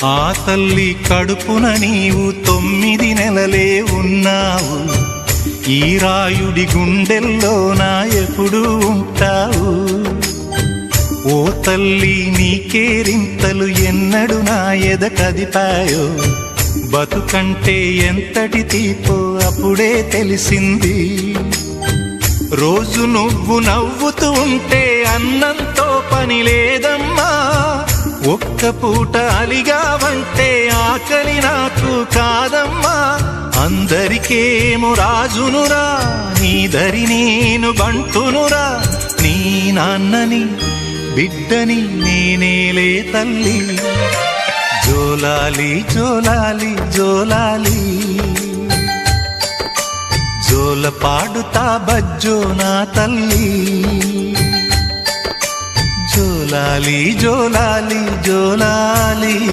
ఆ తల్లి కడుపున నీవు 9 నెలలే ఉన్నావు. ఈ రాయుడి గుండెల్లో నా ఎప్పుడు ఉంటావు. ఓ తల్లి నీకేరింతలు ఎన్నడు నా ఎద కదిపాయో. బతుకంటే ఎంతటి తీపో అప్పుడే తెలిసింది. రోజు నువ్వు నవ్వుతూ ఉంటే అన్నంతో పని లేదమ్మా. ఒక్క పూట అలిగావంటే ఆకలి నాకు కాదమ్మా. అందరికేమో రాజునురా, నీ దరి నేను బంటునురా. నీ నాన్నని బిడ్డని నేనేలే తల్లి. జోలాలి జోలాలి జోలాలి, జోల పాడుతా బజ్జో నా తల్లి. జోలాలి జోలాలి జోలాలి.